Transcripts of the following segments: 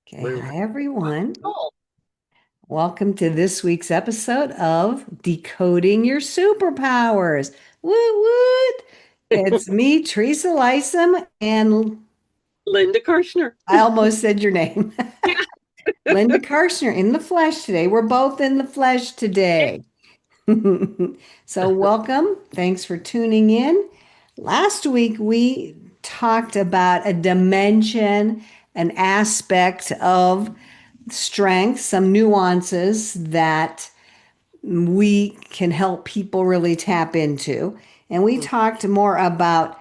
Okay, We're hi everyone. cool. Welcome to this week's episode of Decoding Your Superpowers. Woot woot! It's me, Teresa Lisum, and Linda Karchner. I almost said your name, Yeah. Linda Karchner, in the flesh today. We're both in the flesh today. So, welcome. Thanks for tuning in. Last week, we talked about a dimension, an aspect of strength, some nuances that we can help people really tap into. And we talked more about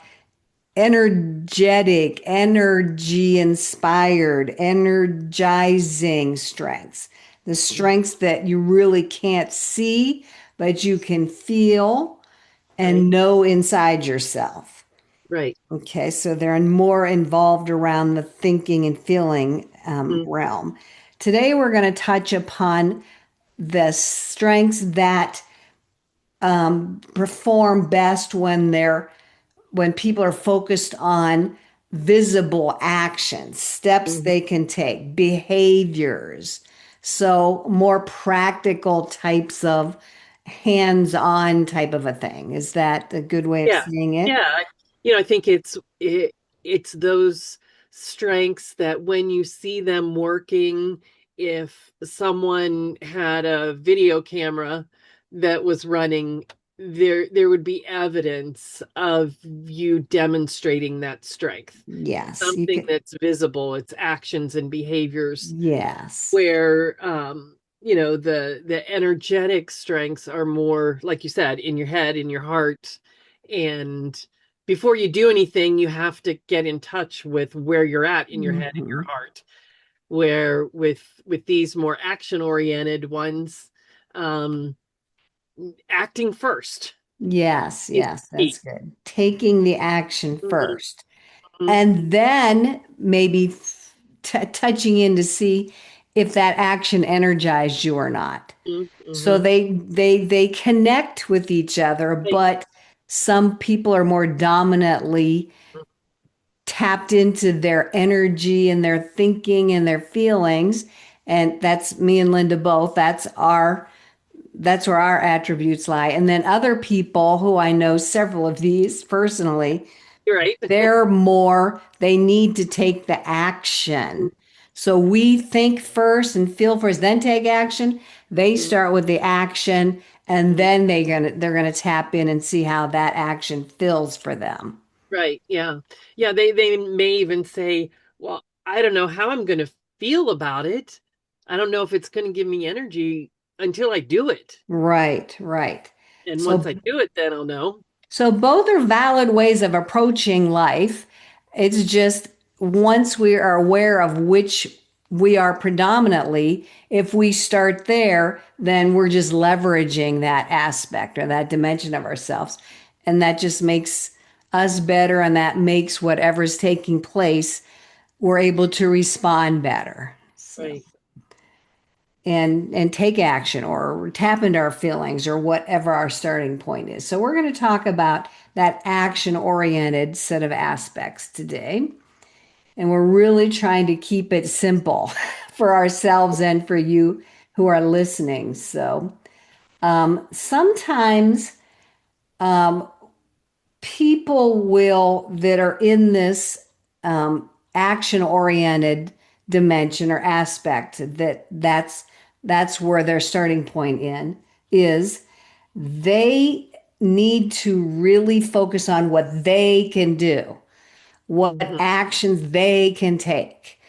energetic, energy inspired, energizing strengths, the strengths that you really can't see, but you can feel Right, and know inside yourself. right. Okay, so they're more involved around the thinking and feeling Mm, realm. Today, we're going to touch upon the strengths that perform best when people are focused on visible actions, steps mhm. they can take, behaviors. So more practical types of hands-on type of a thing. Is that a good way of Yeah, saying it? yeah. I think it's those strengths that when you see them working, if someone had a video camera that was running, there would be evidence of you demonstrating that strength. Yes, you Something can. that's visible, it's actions and behaviors Yes. where the energetic strengths are more like you said in your head, in your heart, and before you do anything you have to get in touch with where you're at in your head and your Mhm. heart, where with these more action oriented ones, um acting first Yes, is yes, key. that's good. Taking the action Mhm, first. And then maybe touching in to see if that action energized you or not. mhm, So mhm. they connect with each other, Like, but some people are more dominantly tapped into their energy and their thinking and their feelings. And that's me and Linda both. That's where our attributes lie. And then other people who I know several of these personally, you're right. they need to take the action. So we think first and feel first, then take action. They Mhm, start with the action and mhm. then they're gonna tap in and see how that action feels for them. Right. Yeah. Yeah. They may even say, well, I don't know how I'm going to feel about it. I don't know if it's going to give me energy until I do it. Right, right. And once I So do it, then I'll know. So both are valid ways of approaching life. It's just once we are aware of which we are predominantly, if we start there, then we're just leveraging that aspect or that dimension of ourselves. And that just makes us better and that makes whatever's taking place, we're able to respond better. So Right. and take action or tap into our feelings or whatever our starting point is. So we're going to talk about that action oriented set of aspects today. And we're really trying to keep it simple for ourselves and for you who are listening. So sometimes people will that are in this action oriented dimension or aspect that's where their starting point in is they need to really focus on what they can do, what Hmm. actions they can take,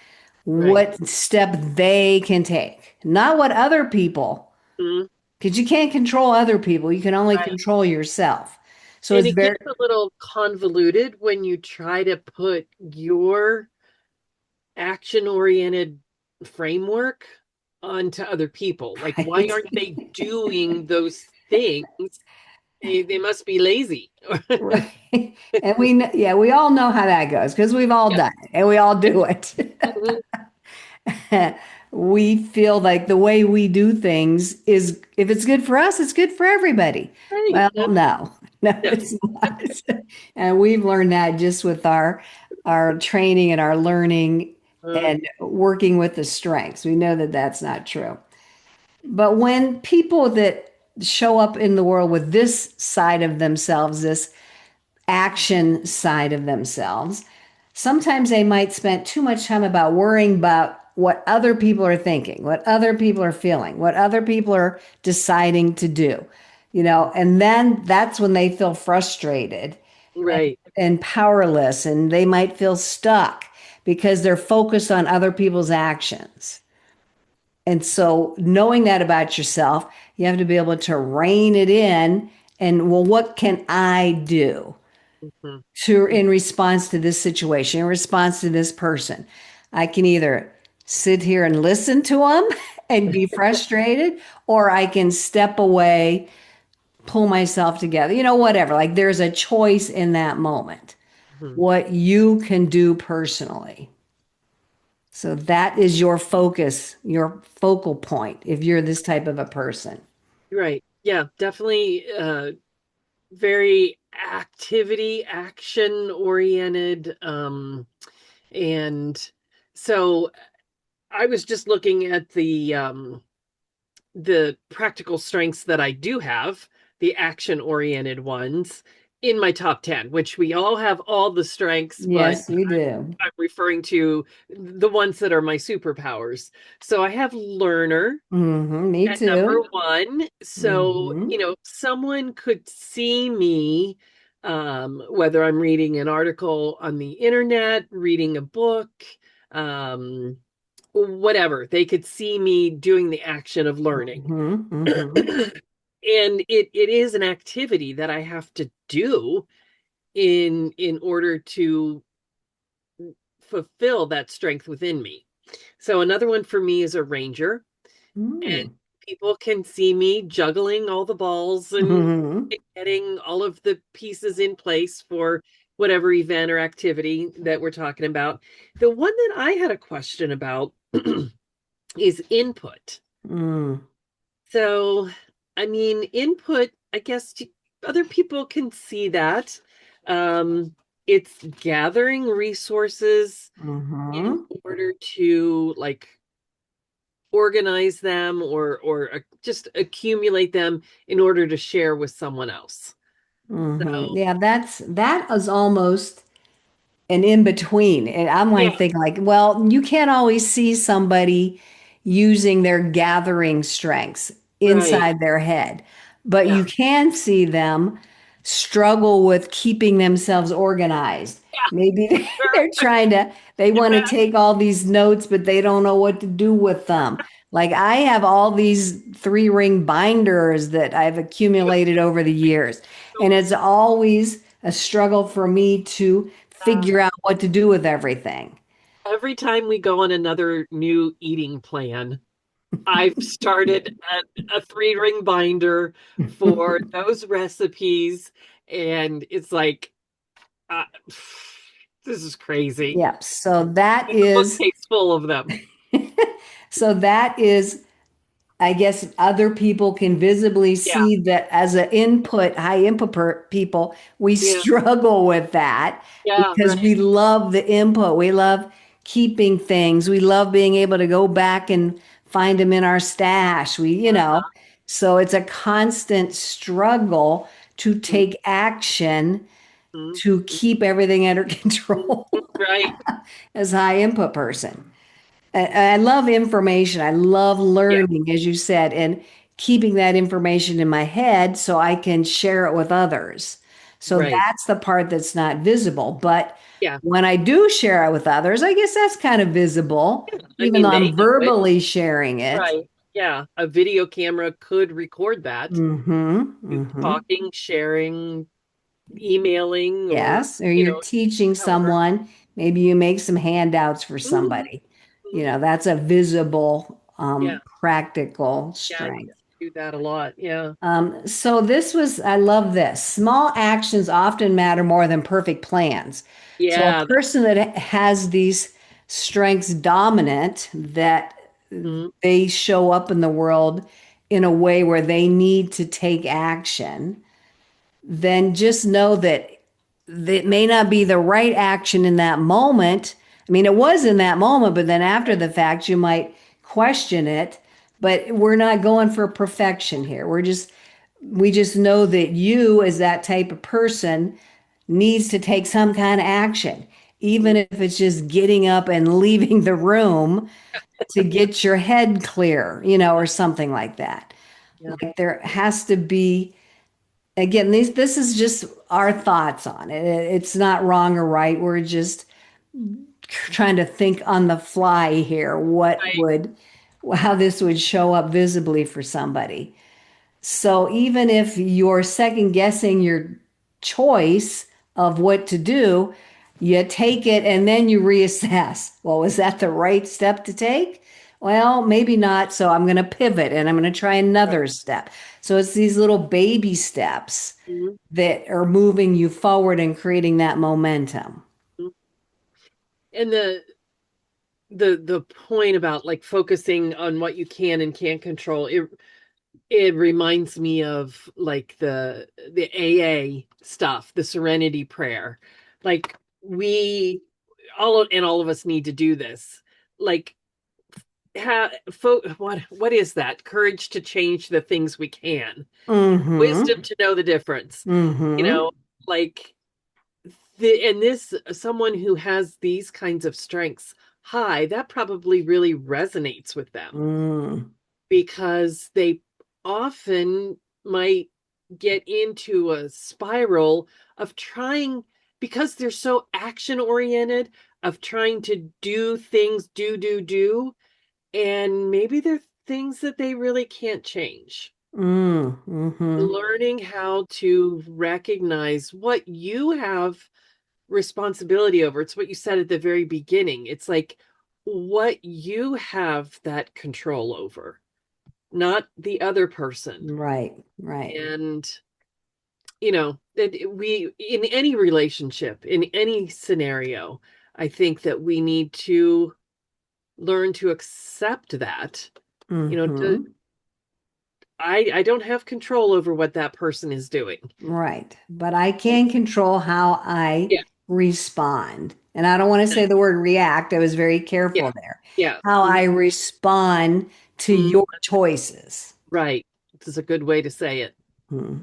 Right. what step they can take, not what other people, Mhm. because you can't control other people, you can only Right. control yourself. So And it's it very gets a little convoluted when you try to put your action oriented framework onto other people. Like, why right. aren't they doing those things? They must be lazy. Right. And yeah, we all know how that goes because we've all Yeah. done it and we all do it. Mhm. We feel like the way we do things is, if it's good for us, it's good for everybody. Right. Well, no, no, No. it's not. And we've learned that just with our training and our learning Uh, and working with the strengths. We know that that's not true. But when people that show up in the world with this side of themselves, this action side of themselves, sometimes they might spend too much time about worrying about what other people are thinking, what other people are feeling, what other people are deciding to do, and then that's when they feel frustrated right. and powerless, and they might feel stuck because they're focused on other people's actions. And so, knowing that about yourself, you have to be able to rein it in. And, well, what can I do Mhm. to in response to this situation, in response to this person? I can either sit here and listen to them and be frustrated, or I can step away, pull myself together, whatever. Like, there's a choice in that moment, Mhm. what you can do personally. So that is your focus, your focal point if you're this type of a person. Right. Yeah, definitely very action oriented. And so I was just looking at the practical strengths that I do have, the action oriented ones, in my top 10, which we all have all the strengths, but Yes, you do. I'm referring to the ones that are my superpowers. So I have learner Me at number too. one. So, hmm someone could see me, whether I'm reading an article on the internet, reading a book, um, whatever, they could see me doing the action of learning. hmm And it is an activity that I have to do in order to fulfill that strength within me. So another one for me is a ranger, and hmm people can see me juggling all the balls and hmm getting all of the pieces in place for whatever event or activity that we're talking about. The one that I had a question about is input. mm So, I mean, input, I guess other people can see that. Um, it's gathering resources in hmm order to like organize them or just accumulate them in order to share with someone else. So, Yeah, that is almost an in between. And I'm yeah, like thinking like, well, you can't always see somebody using their gathering strengths right. inside their head, but Yeah. you can see them struggle with keeping themselves organized. Yeah, Maybe sure. they're trying to, they want to take all these notes, but they don't know what to do with them. Like I have all these 3-ring binders that I've accumulated over the years, and it's always a struggle for me to figure out what to do with everything. Every time we go on another new eating plan, I've started a 3-ring binder for those recipes, and it's like, uh, this is crazy. Yep. So that The is bookcase full of them. so that is I guess other people can visibly Yeah, see that as an high input people, we yeah, struggle with that yeah, because right. we love the input. We love keeping things. We love being able to go back and find them in our stash. So it's a constant struggle to take action Mhm. to keep everything under Mhm. control Right. as a high input person. I love information. I love Yeah, learning, as you said, and keeping that information in my head so I can share it with others. So right. that's the part that's not visible. But Yeah. when I do share it with others, I guess that's kind of visible, I even mean, though they I'm know it. verbally sharing it. Right. Yeah. A video camera could record that. You hmm talking, sharing, emailing, or, Yes, or you're teaching however. someone, maybe you make some handouts for Mhm. somebody. Mhm. That's a visible, Yeah. practical Yeah. I strength. do that a lot. Yeah. So I love this. Small actions often matter more than perfect plans. So a Yeah. person that has these strengths dominant, that Mhm. they show up in the world in a way where they need to take action, then just know that it may not be the right action in that moment, I mean, it was in that moment, but then after the fact, you might question it. But we're not going for perfection here. We just know that you, as that type of person, needs to take some kind of action, even Mm, if it's just getting up and leaving the room to get your head clear, or something like that. yeah, Like there has to be, again, this is just our thoughts on it. It's not wrong or right. We're just trying to think on the fly here right. how this would show up visibly for somebody. So even if you're second guessing your choice of what to do, you take it and then you reassess. Well, was that the right step to take? Well, maybe not. So I'm going to pivot and I'm going to try Right. another step. So it's these little baby steps Mhm, that are moving you forward and creating that momentum. mhm. And the point about like focusing on what you can and can't control, it reminds me of like the AA stuff, the Serenity prayer. Like we all of us need to do this. Like what is that? Courage to change the things we can. Wisdom Mm-hmm. to know the difference. You Mm-hmm. know, like and this someone who has these kinds of strengths high, that probably really resonates with them Mm. because they often might get into a spiral of trying, because they're so action oriented, of trying to do things, do, and maybe they're things that they really can't change. Mm. Mm-hmm. Learning how to recognize what you have responsibility over. It's what you said at the very beginning. It's like what you have that control over, not the other person. Right, right. And that we, in any relationship, in any scenario, I think that we need to learn to accept that. You know, Mm-hmm. I don't have control over what that person is doing. Right. But I can control how I Yeah, respond. And I don't want to say the word react. I was very yeah, careful there. yeah. How I Mhm. respond to Mhm. your choices. Right. This is a good way to say it. Hmm.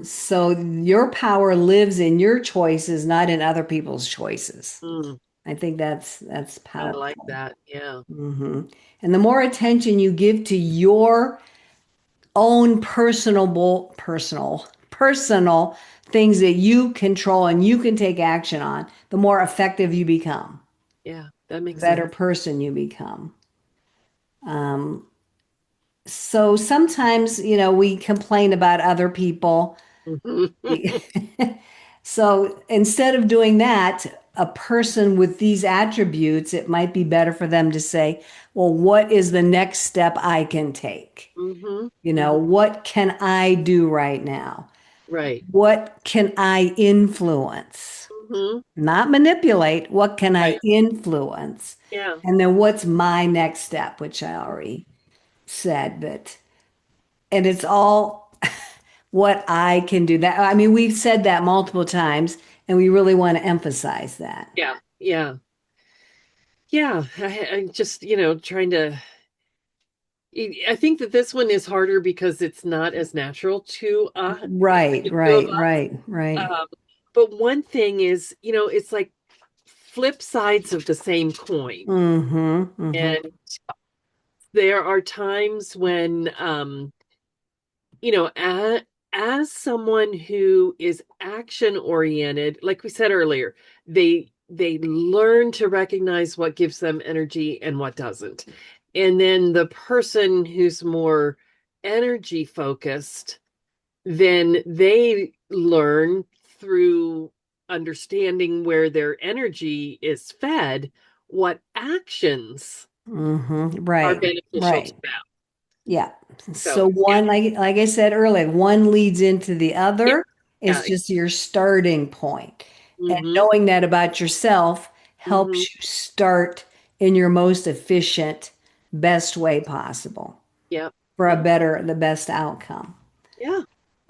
So your power lives in your choices, not in other people's choices. Mm, I think that's I like powerful. that. Yeah. Hmm. And the more attention you give to your own personal things that you control and you can take action on, the more effective you become, Yeah, that the makes better sense. person you become. Um, so sometimes, we complain about other people. Mhm. So instead of doing that, a person with these attributes, it might be better for them to say, well, what is the next step I can take? Mhm. Mhm. What can I do right now? Right. What can I influence? Mhm. Not manipulate. What can I Right. influence? Yeah. And then what's my next step, which I already said, and it's all what I can do. That, I mean, we've said that multiple times, and we really want to emphasize that. Yeah. Yeah. Yeah. I'm just, trying to. I think that this one is harder because it's not as natural to Right, the two of right, us. right, right. But one thing is, it's like flip sides of the same coin. Mm-hmm, mm-hmm, And there are times when, as someone who is action oriented, like we said earlier, they learn to recognize what gives them energy and what doesn't. And then the person who's more energy focused, then they learn through understanding where their energy is fed, what actions mm-hmm. are Right, beneficial to right. them. Yeah. So, So yeah, one, like I said earlier, one leads into the yeah, other. yeah. It's just your starting point. And Mm-hmm. knowing that about yourself Mm-hmm. helps you start in your most efficient, best way possible Yep. for Yep. the best outcome. Yeah.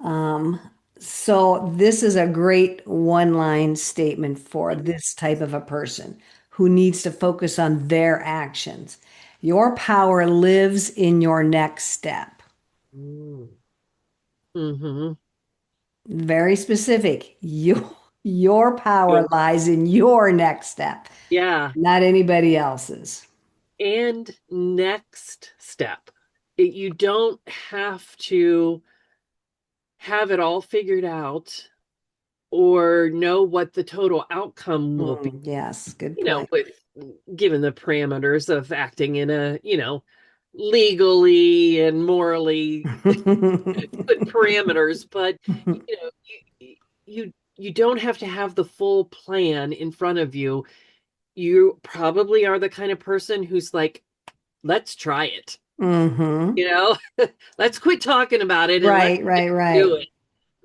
Um, So this is a great one-line statement for this type of a person who needs to focus on their actions. Your power lives in your next step. Mm-hmm. Very specific. Your power Good. lies in your next step, Yeah. not anybody else's. And next step, you don't have to have it all figured out or know what the total outcome will be, Yes, good point. with given the parameters of acting in a, legally and morally good parameters, but you don't have to have the full plan in front of you. You probably are the kind of person who's like, let's try it. hmm You know, let's quit talking about it and let's Right, just right, do right. it.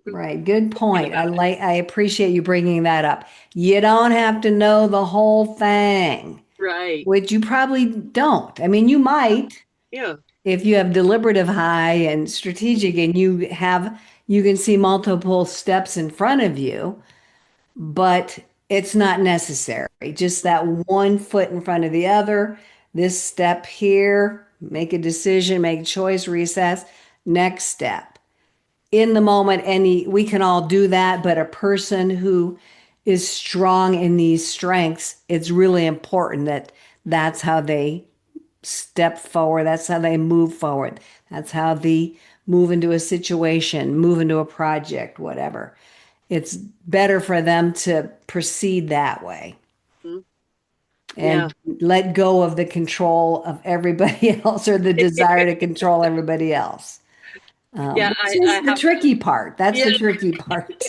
Right. Good Thinking point. about it. I appreciate you bringing that up. You don't have to know the whole thing, Right. which you probably don't. I mean, you might Yeah. if you have deliberative high and strategic and you can see multiple steps in front of you, but it's not necessary. Just that one foot in front of the other, this step here, make a decision, make a choice, reassess, next step in the moment. Any we can all do that, but a person who is strong in these strengths, it's really important that that's how they step forward, that's how they move forward, that's how they move into a situation, move into a project, whatever. It's better for them to proceed that way Mhm. Yeah. and let go of the control of everybody else or the desire to control everybody else, Yeah. which I is the have, tricky part. That's yeah, the tricky part.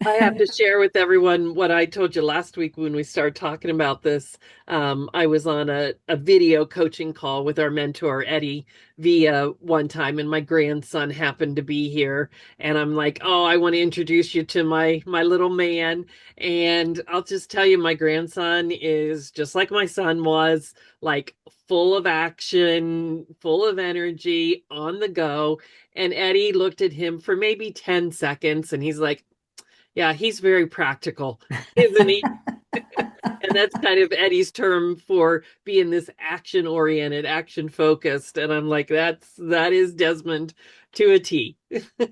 I have to share with everyone what I told you last week when we started talking about this. I was on a video coaching call with our mentor, Eddie, via one time, and my grandson happened to be here. And I'm like, oh, I want to introduce you to my little man. And I'll just tell you, my grandson is just like my son was, like full of action, full of energy, on the go. And Eddie looked at him for maybe 10 seconds and he's like, yeah, he's very practical, isn't he? And that's kind of Eddie's term for being this action oriented, action focused. And I'm like, that is Desmond to a T.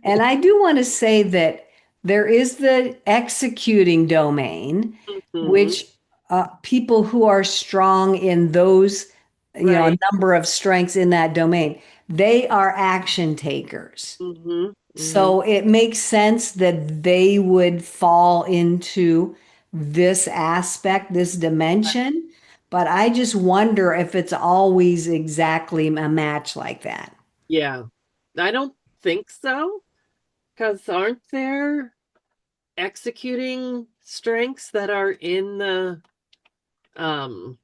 And I do want to say that there is the executing domain, Hmm. which people who are strong in those, a Right. number of strengths in that domain, they are action takers. Hmm. Hmm. So it makes sense that they would fall into this aspect, this dimension. But I just wonder if it's always exactly a match like that. Yeah. I don't think so, because aren't there executing strengths that are in the um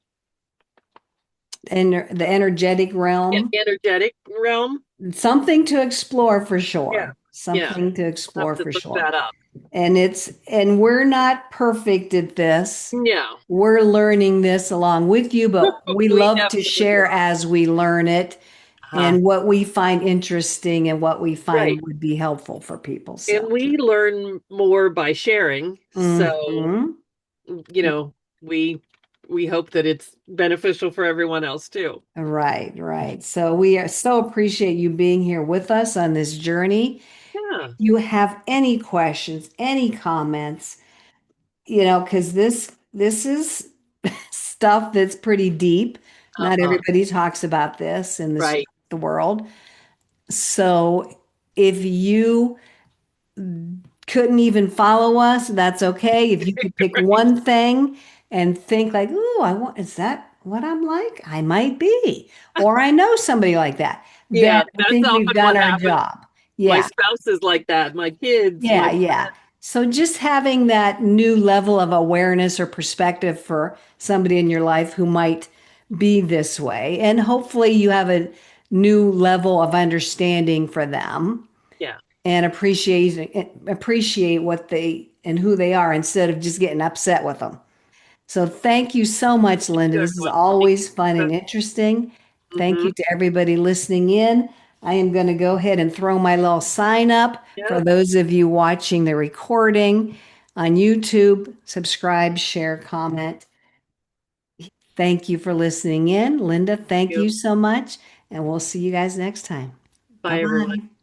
And the energetic realm, energetic realm? something to explore for Yeah. sure. Yeah. Something to I'll have explore to for look sure. that up. And we're not perfect at this. No. We're learning this along with you, but we We love to definitely share are. as we learn it Uh-huh. and what we find interesting and what we find Right. would be helpful for people. So, And we learn more by sharing. So, mhm. you know, we we hope that it's beneficial for everyone else too. Right, right. So we are so appreciate you being here with us on this journey. If Yeah. you have any questions, any comments, because this is stuff that's pretty deep. Not Uh-huh. everybody talks about this in Right. the world. So if you couldn't even follow us, that's okay. If you could pick Right. one thing and think like, "Ooh, is that what I'm like? I might be." Or I know somebody like that. Then Yeah, I that's think we've often done what our happens. job. My Yeah. spouse is like that. My kids, Yeah, my yeah. So just having that new level of awareness or perspective for somebody in your life who might be this way. And hopefully you have a new level of understanding for them yeah, and appreciate what they and who they are instead of just getting upset with them. So thank you so much, Linda. good This is one. Thank always fun you. and interesting. Thank Hmm. you to everybody listening in. I am going to go ahead and throw my little sign up for Yep. those of you watching the recording on YouTube. Subscribe, share, comment. Thank you for listening in. Linda, thank You. you so much. And we'll see you guys next time. Bye Bye, everyone. bye.